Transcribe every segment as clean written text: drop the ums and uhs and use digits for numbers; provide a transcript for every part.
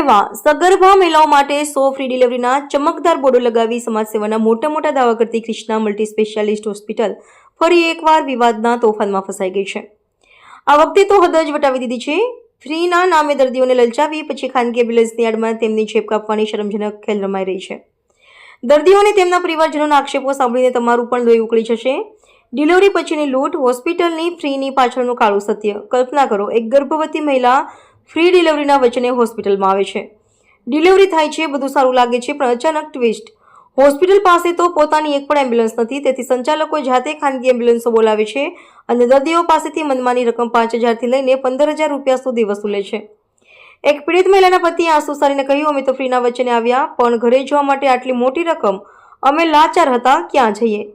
ખેડમાં સગર્ભા મહિલાઓ માટે 100 ફ્રી ડિલિવરીના ચમકદાર બોર્ડો લગાવી સમાજ સેવાના મોટા દાવા કરતી ક્રિષ્ના મલ્ટી સ્પેશિયાલિસ્ટ હોસ્પિટલ ફરી એકવાર વિવાદના તોફાનમાં ફસાઈ ગઈ છે। આ વખતે તો હદ જ વટાવી દીધી છે। ફ્રીના નામે દર્દીઓને લલચાવી પછી ખાનગી એમ્બ્યુલન્સની આડમાં તેમની છેપ કાપવાની શરમજનક ખેલ રમાઈ રહી છે। દર્દીઓ અને તેમના પરિવારજનોના આક્ષેપો સાંભળીને તમારું પણ લોહી ઉકળી જશે। ડિલિવરી પછીની લૂંટ, હોસ્પિટલની ફ્રીની પાછળનું કાળું સત્ય। કલ્પના કરો, એક ગર્ભવતી મહિલા ફ્રી ડિલિવરીના વચને હોસ્પિટલમાં આવે છે। ડિલિવરી થાય છે, બધું સારું લાગે છે, પણ અચાનક ટ્વિસ્ટ। હોસ્પિટલ પાસે તો પોતાની એક પણ એમ્બ્યુલન્સ નથી, તેથી સંચાલકો જાતે ખાનગી એમ્બ્યુલન્સો બોલાવે છે અને દર્દીઓ પાસેથી મનમાની રકમ 5,000થી લઈને 15,000 રૂપિયા સુધી વસૂલે છે। એક પીડિત મહિલાના પતિએ આંસુ સારીને કહ્યું, અમે તો ફ્રીના વચને આવ્યા, પણ ઘરે જવા માટે આટલી મોટી રકમ, અમે લાચાર હતા, ક્યાં જઈએ?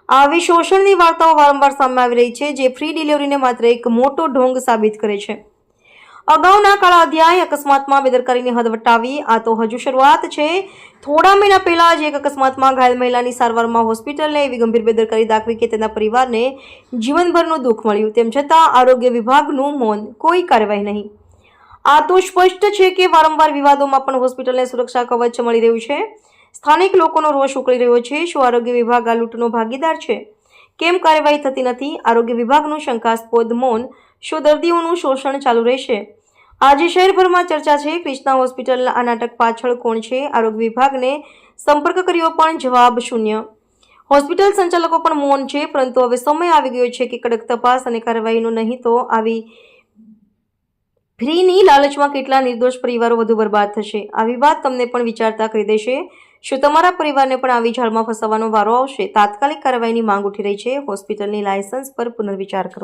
આવી શોષણની વાર્તાઓ વારંવાર સામે આવી રહી છે, જે ફ્રી ડિલિવરીને માત્ર એક મોટો ઢોંગ સાબિત કરે છે। અગાઉના કાળા અધ્યાય, અકસ્માતમાં બેદરકારીની હદ વટાવી, આ તો હજુ શરૂઆત છે। થોડા મહિના પહેલા જ એક અકસ્માતમાં ઘાયલ મહિલાની સારવારમાં હોસ્પિટલને એવી ગંભીર બેદરકારી દાખવી કે તેના પરિવારને જીવનભરનું દુઃખ મળ્યું। તેમ છતાં આરોગ્ય વિભાગનું મૌન, કોઈ કાર્યવાહી નહીં। આ તો સ્પષ્ટ છે કે વારંવાર વિવાદોમાં પણ હોસ્પિટલને સુરક્ષા કવચ મળી રહ્યું છે। સ્થાનિક લોકોનો રોષ ઉકળી રહ્યો છે। શું આરોગ્ય વિભાગ આ લૂંટનો ભાગીદાર છે? કેમ કાર્યવાહી થતી નથી? આરોગ્ય વિભાગનું શંકાસ્પદ મૌન, શું દર્દીઓનું શોષણ ચાલુ રહેશે? આજે શહેરભરમાં ચર્ચા છે। ક્રિષ્ના હોસ્પિટલના આ નાટક પાછળ કોણ છે? આરોગ્ય વિભાગને સંપર્ક કર્યો પણ જવાબ શૂન્ય। હોસ્પિટલ સંચાલકો પણ મૌન છે, પરંતુ હવે સમય આવી ગયો છે કે કડક તપાસ અને કાર્યવાહીનો, નહીં તો આવી ફ્રીની લાલચમાં કેટલા નિર્દોષ પરિવારો વધુ બરબાદ થશે। આ વિવાદ તમને પણ વિચારતા કરી દેશે। શું તમારા પરિવારને પણ આવી જાળમાં ફસાવવાનો વારો આવશે? તાત્કાલિક કાર્યવાહીની માંગ ઉઠી રહી છે। હોસ્પિટલની લાયસન્સ પર પુનર્વિચાર કરો।